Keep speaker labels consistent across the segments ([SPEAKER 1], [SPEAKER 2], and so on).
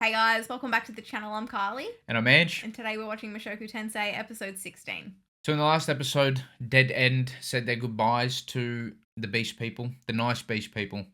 [SPEAKER 1] Hey guys, welcome back to the channel. I'm Carly.
[SPEAKER 2] And I'm Ange.
[SPEAKER 1] And today we're watching MUSHOKU Tensei episode 16.
[SPEAKER 2] So in the last episode, Dead End said their goodbyes to the Beast People, the nice Beast People.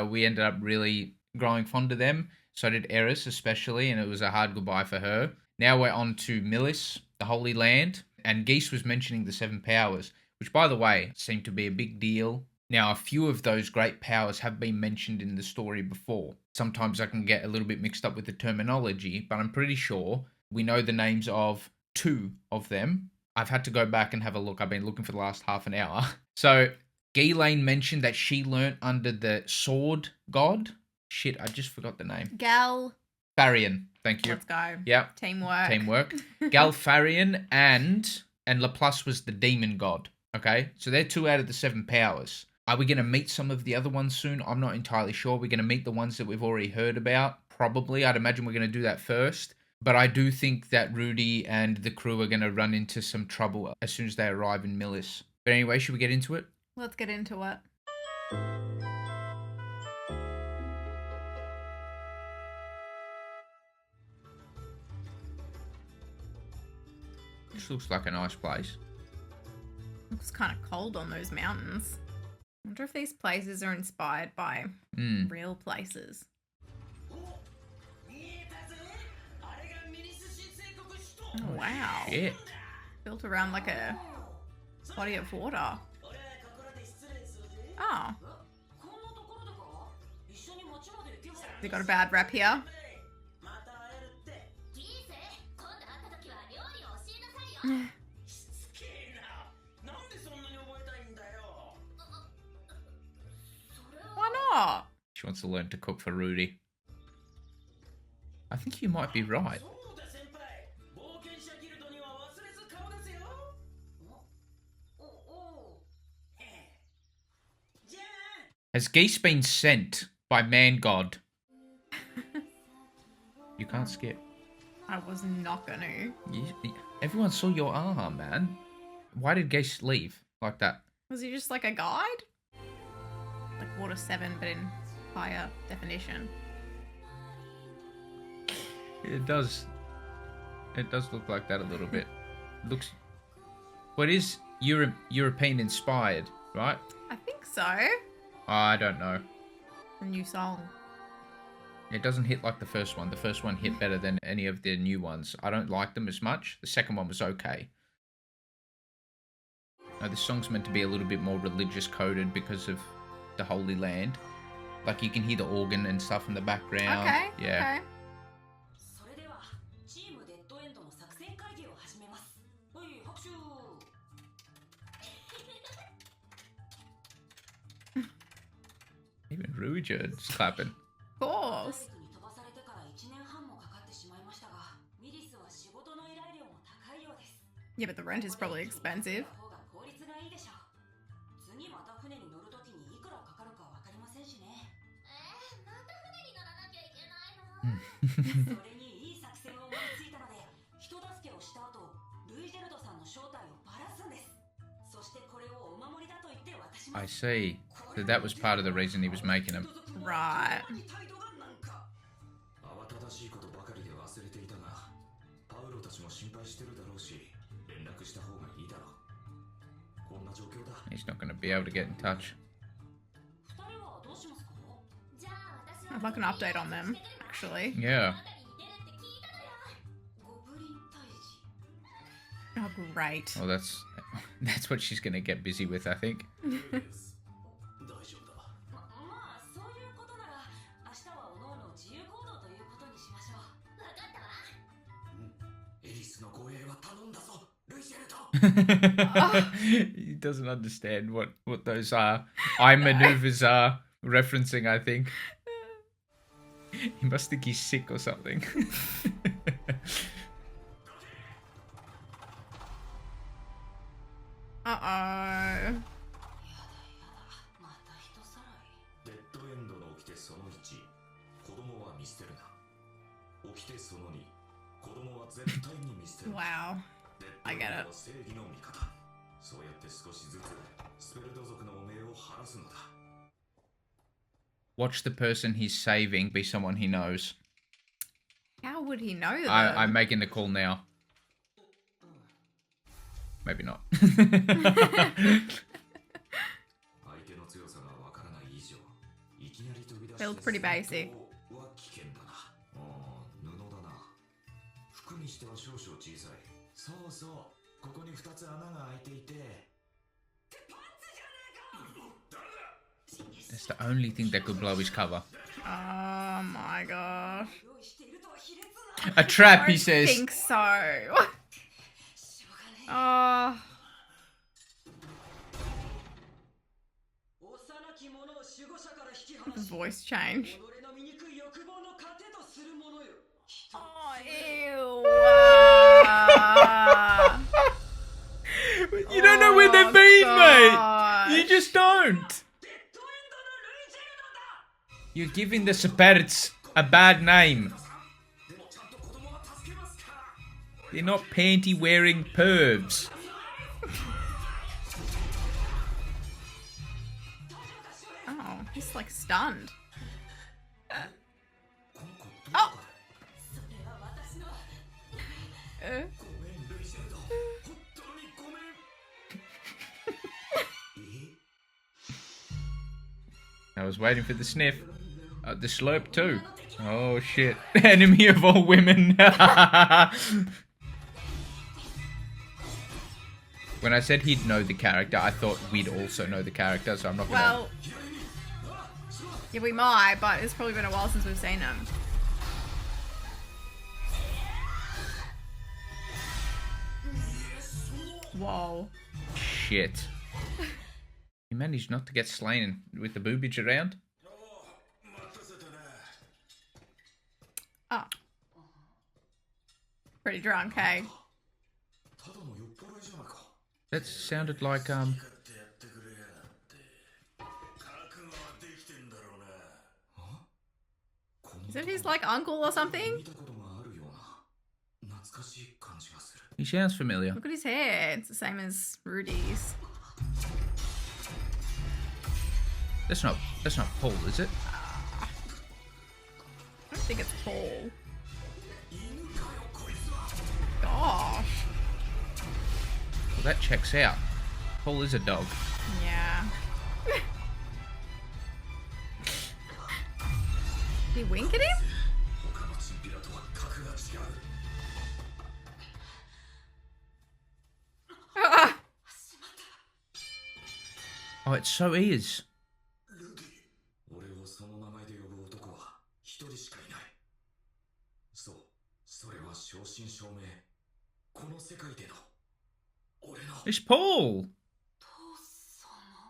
[SPEAKER 2] We ended up really growing fond of them. So did Eris especially, and it was a hard goodbye for her. Now we're on to Milis, the Holy Land. And Geese was mentioning the 7 powers, which by the way, seemed to be a big deal. Now, a few of those great powers have been mentioned in the story before. Sometimes I can get a little bit mixed up with the terminology, but I'm pretty sure we know the names of 2 of them. I've had to go back and have a look. I've been looking for the last half an hour. So, Ghislaine mentioned that she learnt under the sword god. Shit, I just forgot the name. Galfarian. Thank you.
[SPEAKER 1] Let's go.
[SPEAKER 2] Yep.
[SPEAKER 1] Teamwork.
[SPEAKER 2] Galfarian and Laplace was the demon god. Okay, so they're 2 out of the 7 powers. Are we going to meet some of the other ones soon? I'm not entirely sure. We're going to meet the ones that we've already heard about. Probably. I'd imagine we're going to do that first. But I do think that Rudy and the crew are going to run into some trouble as soon as they arrive in Milis. But anyway, should we get into it?
[SPEAKER 1] Let's get into it.
[SPEAKER 2] This looks like a nice place.
[SPEAKER 1] Looks kind of cold on those mountains. I wonder if these places are inspired by real places. Oh, wow.
[SPEAKER 2] Shit. Built
[SPEAKER 1] around like a body of water. Oh. They got a bad rap here. Why not?
[SPEAKER 2] She wants to learn to cook for Rudy. I think you might be right. Has Geese been sent by Man God? You can't skip.
[SPEAKER 1] I was not gonna.
[SPEAKER 2] Everyone saw your arm, man. Why did Geese leave like that?
[SPEAKER 1] Was he just like a guide? Like Water 7, but in higher definition.
[SPEAKER 2] It does look like that a little bit. Looks. What is European inspired, right?
[SPEAKER 1] I think so.
[SPEAKER 2] I don't know.
[SPEAKER 1] A new song.
[SPEAKER 2] It doesn't hit like the first one. The first one hit better than any of the new ones. I don't like them as much. The second one was okay. Now, this song's meant to be a little bit more religious coded because of the Holy Land. Like, you can hear the organ and stuff in the background.
[SPEAKER 1] Okay,
[SPEAKER 2] yeah.
[SPEAKER 1] okay.
[SPEAKER 2] Even Ruiger's clapping.
[SPEAKER 1] Of course. Yeah, but the rent is probably expensive.
[SPEAKER 2] I see. So that was part of the reason he was making them.
[SPEAKER 1] Right.
[SPEAKER 2] He's not going to be able to get in touch.
[SPEAKER 1] I'd like an update on them, actually.
[SPEAKER 2] Yeah.
[SPEAKER 1] Oh, great.
[SPEAKER 2] Well, that's what she's going to get busy with, I think. He doesn't understand what those eye maneuvers are referencing, I think. He must think he's sick or something.
[SPEAKER 1] Uh-oh. Wow. I get it.
[SPEAKER 2] Watch the person he's saving be someone he knows.
[SPEAKER 1] How would he know them?
[SPEAKER 2] I'm making the call now. Maybe not.
[SPEAKER 1] They look pretty basic.
[SPEAKER 2] That's the only thing that could blow his cover.
[SPEAKER 1] Oh my gosh.
[SPEAKER 2] A trap,
[SPEAKER 1] I
[SPEAKER 2] he says.
[SPEAKER 1] I think so. Oh. The voice change. Oh, ew.
[SPEAKER 2] You don't know where they've been,
[SPEAKER 1] gosh.
[SPEAKER 2] mate. You just don't. You're giving the spirits a bad name. They're not panty-wearing pervs.
[SPEAKER 1] Oh, he's like stunned. Oh!
[SPEAKER 2] I was waiting for the sniff. The slurp too. Oh shit. Enemy of all women. When I said he'd know the character, I thought we'd also know the character, so I'm not gonna...
[SPEAKER 1] Well, yeah, we might, but it's probably been a while since we've seen him. Whoa.
[SPEAKER 2] Shit. He managed not to get slain with the boobage around.
[SPEAKER 1] Oh. Pretty drunk, hey?
[SPEAKER 2] That sounded like,
[SPEAKER 1] Is it his, like, uncle or something?
[SPEAKER 2] He sounds familiar.
[SPEAKER 1] Look at his hair. It's the same as Rudy's.
[SPEAKER 2] That's not Paul, is it?
[SPEAKER 1] I don't think it's Paul. Gosh.
[SPEAKER 2] Well, that checks out. Paul is a dog.
[SPEAKER 1] Yeah. Did he wink at him? Ah.
[SPEAKER 2] Oh, it so is. It's Paul.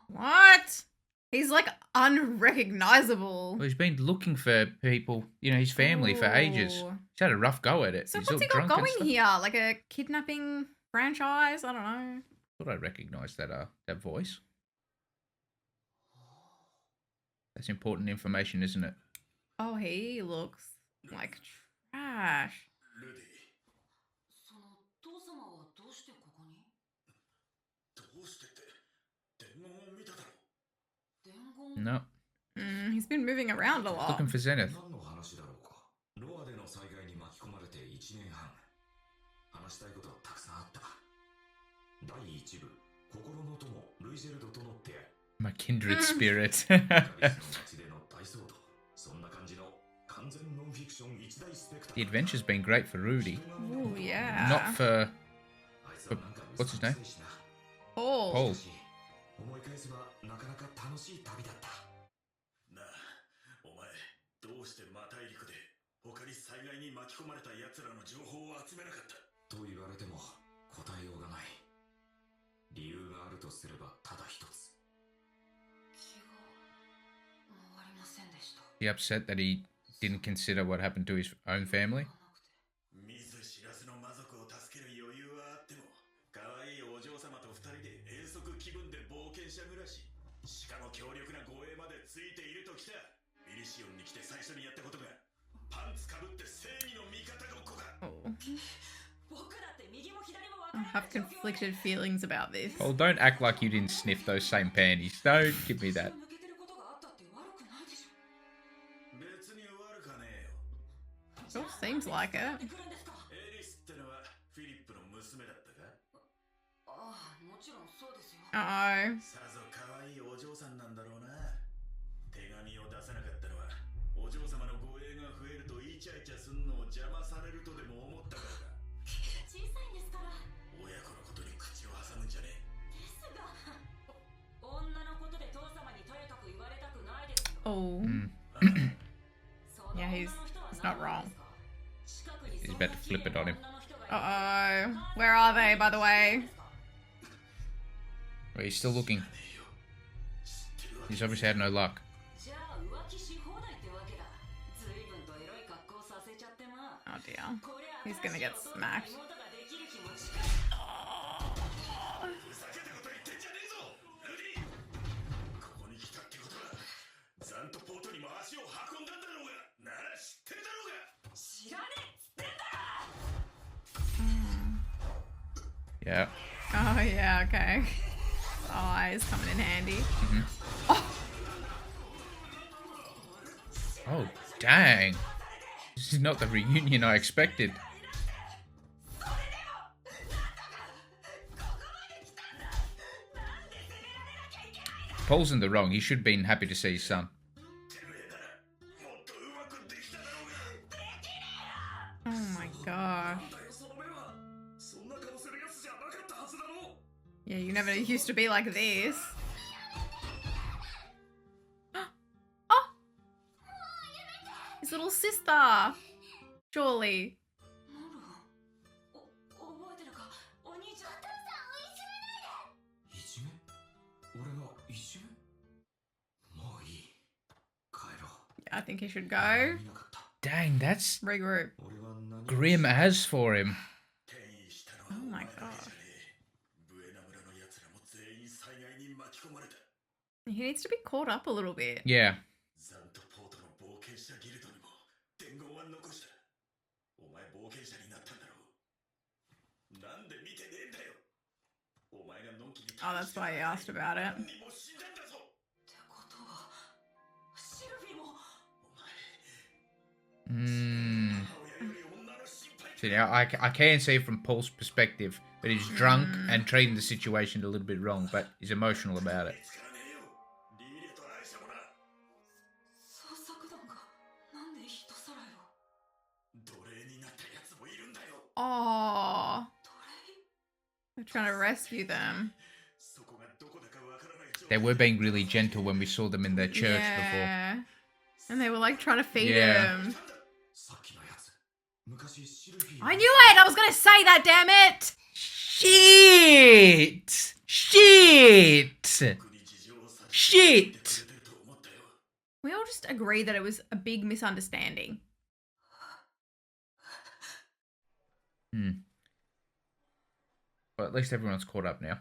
[SPEAKER 1] What? He's like unrecognizable.
[SPEAKER 2] Well, he's been looking for people, you know, his family for ages.
[SPEAKER 1] Ooh.
[SPEAKER 2] He's had a rough go at it.
[SPEAKER 1] So
[SPEAKER 2] He's
[SPEAKER 1] what's
[SPEAKER 2] all
[SPEAKER 1] he got
[SPEAKER 2] drunk and
[SPEAKER 1] going
[SPEAKER 2] stuff.
[SPEAKER 1] here? Like a kidnapping franchise? I don't know.
[SPEAKER 2] Thought I recognised that voice. That's important information, isn't it?
[SPEAKER 1] Oh, he looks like trash.
[SPEAKER 2] No.
[SPEAKER 1] He's been moving around a lot.
[SPEAKER 2] Looking for Zenith. My kindred spirit. The adventure's been great for Rudy.
[SPEAKER 1] Ooh, yeah.
[SPEAKER 2] Not for what's his name?
[SPEAKER 1] Paul.
[SPEAKER 2] Paul. He upset that he didn't consider what happened to his own family.
[SPEAKER 1] I have conflicted feelings about this.
[SPEAKER 2] Oh, don't act like you didn't sniff those same panties. Don't give me that.
[SPEAKER 1] It all seems Seems like it. Uh-oh. Oh. Yeah, he's not wrong.
[SPEAKER 2] He's about to flip it on him.
[SPEAKER 1] Uh-oh. Where are they, by the way?
[SPEAKER 2] Well, he's still looking. He's obviously had no luck.
[SPEAKER 1] Oh dear. He's gonna get smacked.
[SPEAKER 2] Yeah.
[SPEAKER 1] Oh yeah, okay. Eyes coming in handy.
[SPEAKER 2] Mm-hmm. Oh, dang. This is not the reunion I expected. Paul's in the wrong. He should have been happy to see his son.
[SPEAKER 1] Oh my gosh. Yeah, you never used to be like this. Oh! His little sister. Surely. Yeah, I think he should go.
[SPEAKER 2] Dang, that's
[SPEAKER 1] Regroup.
[SPEAKER 2] grim as for him.
[SPEAKER 1] Oh my gosh. He needs to be caught up a little bit.
[SPEAKER 2] Yeah.
[SPEAKER 1] Oh, that's why he asked about it.
[SPEAKER 2] So now I can see from Paul's perspective that he's drunk and treating the situation a little bit wrong, but he's emotional about it.
[SPEAKER 1] Oh, they're trying to rescue them.
[SPEAKER 2] They were being really gentle when we saw them in their church before.
[SPEAKER 1] And they were like trying to feed him. I knew it! I was gonna say that, damn it!
[SPEAKER 2] Shit! Shit! Shit!
[SPEAKER 1] We all just agree that it was a big misunderstanding.
[SPEAKER 2] Well, at least everyone's caught up now.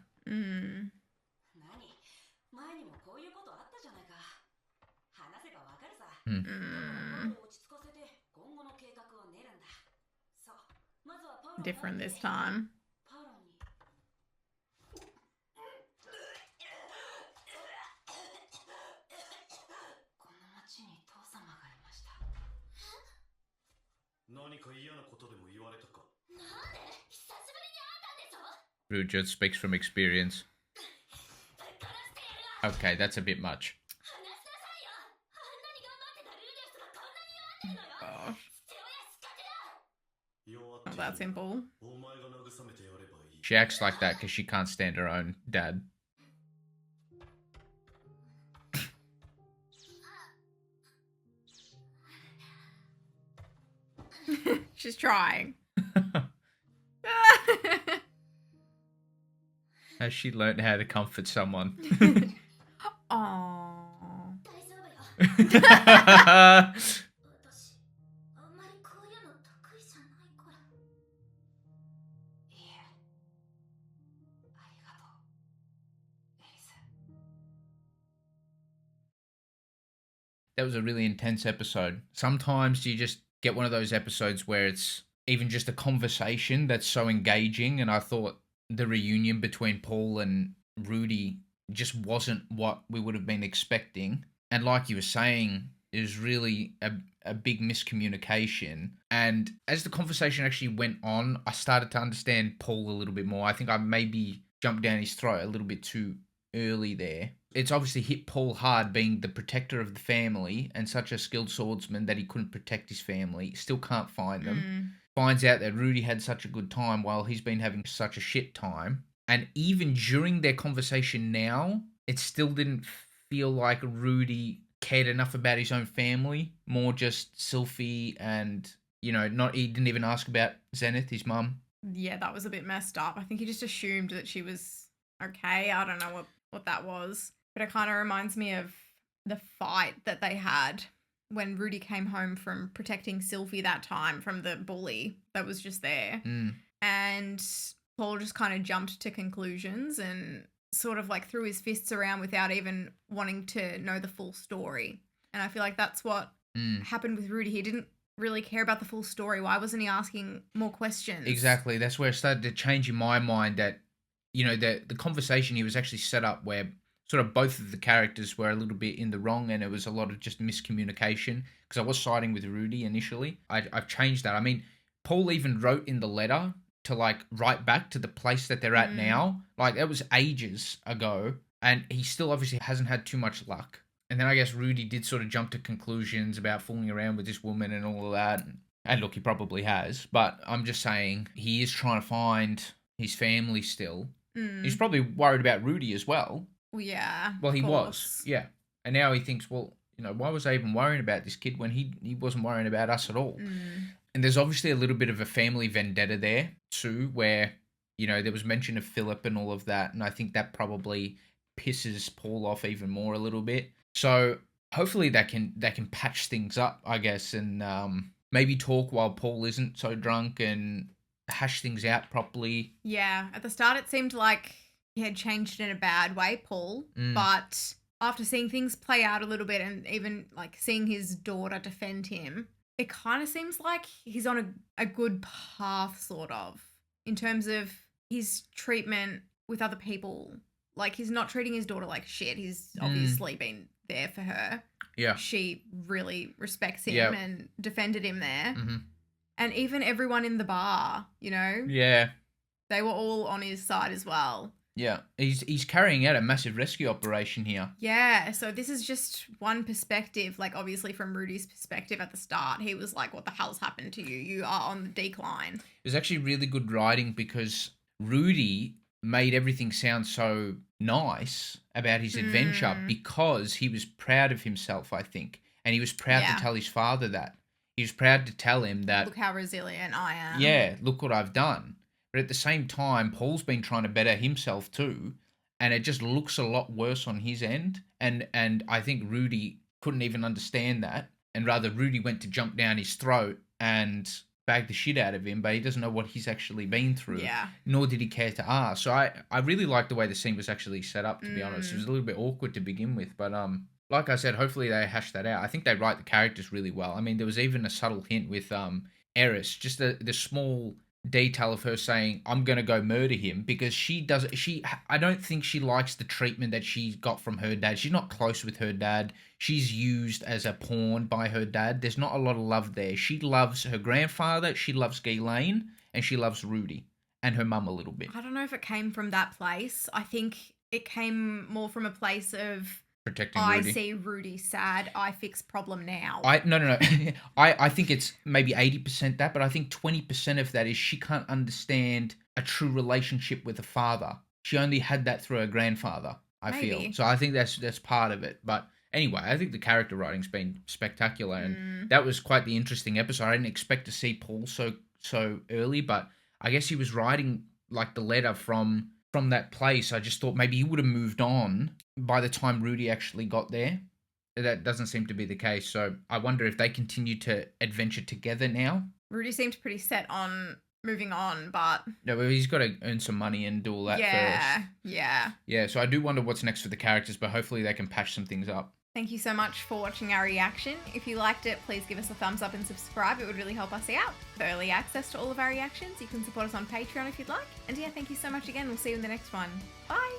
[SPEAKER 1] Different this time.
[SPEAKER 2] Rujo speaks from experience. Okay, that's a bit much.
[SPEAKER 1] Gosh. Not that simple.
[SPEAKER 2] She acts like that because she can't stand her own dad.
[SPEAKER 1] She's trying.
[SPEAKER 2] Has she learned how to comfort someone?
[SPEAKER 1] Aww.
[SPEAKER 2] That was a really intense episode. Sometimes you just get one of those episodes where it's even just a conversation that's so engaging, and I thought the reunion between Paul and Rudy just wasn't what we would have been expecting. And like you were saying, it was really a big miscommunication. And as the conversation actually went on, I started to understand Paul a little bit more. I think I maybe jumped down his throat a little bit too early there. It's obviously hit Paul hard being the protector of the family and such a skilled swordsman that he couldn't protect his family, still can't find them. Finds out that Rudy had such a good time while he's been having such a shit time. And even during their conversation now, it still didn't feel like Rudy cared enough about his own family, more just Sylphie and, he didn't even ask about Zenith, his mum.
[SPEAKER 1] Yeah, that was a bit messed up. I think he just assumed that she was okay. I don't know what that was. But it kind of reminds me of the fight that they had when Rudy came home from protecting Sylphie that time from the bully that was just there. And Paul just kind of jumped to conclusions and sort of like threw his fists around without even wanting to know the full story. And I feel like that's what happened with Rudy. He didn't really care about the full story. Why wasn't he asking more questions?
[SPEAKER 2] Exactly. That's where it started to change in my mind that, the conversation here was actually set up where sort of both of the characters were a little bit in the wrong, and it was a lot of just miscommunication, because I was siding with Rudy initially. I've changed that. I mean, Paul even wrote in the letter to like write back to the place that they're at now. Like that was ages ago, and he still obviously hasn't had too much luck. And then I guess Rudy did sort of jump to conclusions about fooling around with this woman and all of that. And look, he probably has, but I'm just saying he is trying to find his family still. He's probably worried about Rudy as well.
[SPEAKER 1] Well, yeah.
[SPEAKER 2] Well, he was. Yeah. And now he thinks, well, why was I even worrying about this kid when he wasn't worrying about us at all? And there's obviously a little bit of a family vendetta there too, where, there was mention of Philip and all of that. And I think that probably pisses Paul off even more a little bit. So hopefully that can patch things up, I guess, and maybe talk while Paul isn't so drunk and hash things out properly.
[SPEAKER 1] Yeah. At the start, it seemed like he had changed in a bad way, Paul. But after seeing things play out a little bit and even like seeing his daughter defend him, it kind of seems like he's on a good path, sort of, in terms of his treatment with other people. Like, he's not treating his daughter like shit. He's obviously been there for her.
[SPEAKER 2] Yeah.
[SPEAKER 1] She really respects him and defended him there. And even everyone in the bar,
[SPEAKER 2] Yeah.
[SPEAKER 1] They were all on his side as well.
[SPEAKER 2] Yeah. He's carrying out a massive rescue operation here.
[SPEAKER 1] Yeah. So this is just one perspective. Like, obviously from Rudy's perspective at the start, he was like, what the hell's happened to you? You are on the decline.
[SPEAKER 2] It was actually really good writing because Rudy made everything sound so nice about his adventure because he was proud of himself, I think. And he was proud to tell his father that. He was proud to tell him that...
[SPEAKER 1] Look how resilient I am.
[SPEAKER 2] Yeah, look what I've done. But at the same time, Paul's been trying to better himself too. And it just looks a lot worse on his end. And I think Rudy couldn't even understand that. And rather, Rudy went to jump down his throat and bag the shit out of him, but he doesn't know what he's actually been through.
[SPEAKER 1] Yeah. Nor
[SPEAKER 2] did he care to ask. So I really liked the way the scene was actually set up, to be honest. It was a little bit awkward to begin with, but like I said, hopefully they hash that out. I think they write the characters really well. I mean, there was even a subtle hint with Eris, just the small detail of her saying, I'm going to go murder him, because I don't think she likes the treatment that she got from her dad. She's not close with her dad. She's used as a pawn by her dad. There's not a lot of love there. She loves her grandfather, she loves Ghislaine, and she loves Rudy and her mum a little bit.
[SPEAKER 1] I don't know if it came from that place. I think it came more from a place of
[SPEAKER 2] protecting Rudy.
[SPEAKER 1] I see Rudy sad, I fix problem now.
[SPEAKER 2] No. I think it's maybe 80% that, but I think 20% of that is she can't understand a true relationship with a father. She only had that through her grandfather, I feel. So I think that's part of it. But anyway, I think the character writing's been spectacular, and that was quite the interesting episode. I didn't expect to see Paul so early, but I guess he was writing like the letter from that place. I just thought maybe he would have moved on by the time Rudy actually got there. That doesn't seem to be the case. So I wonder if they continue to adventure together now.
[SPEAKER 1] Rudy seemed pretty set on moving on, but...
[SPEAKER 2] No, but he's got to earn some money and do all that first. Yeah, so I do wonder what's next for the characters, but hopefully they can patch some things up.
[SPEAKER 1] Thank you so much for watching our reaction. If you liked it, please give us a thumbs up and subscribe. It would really help us out. For early access to all of our reactions, you can support us on Patreon if you'd like. And yeah, thank you so much again. We'll see you in the next one. Bye!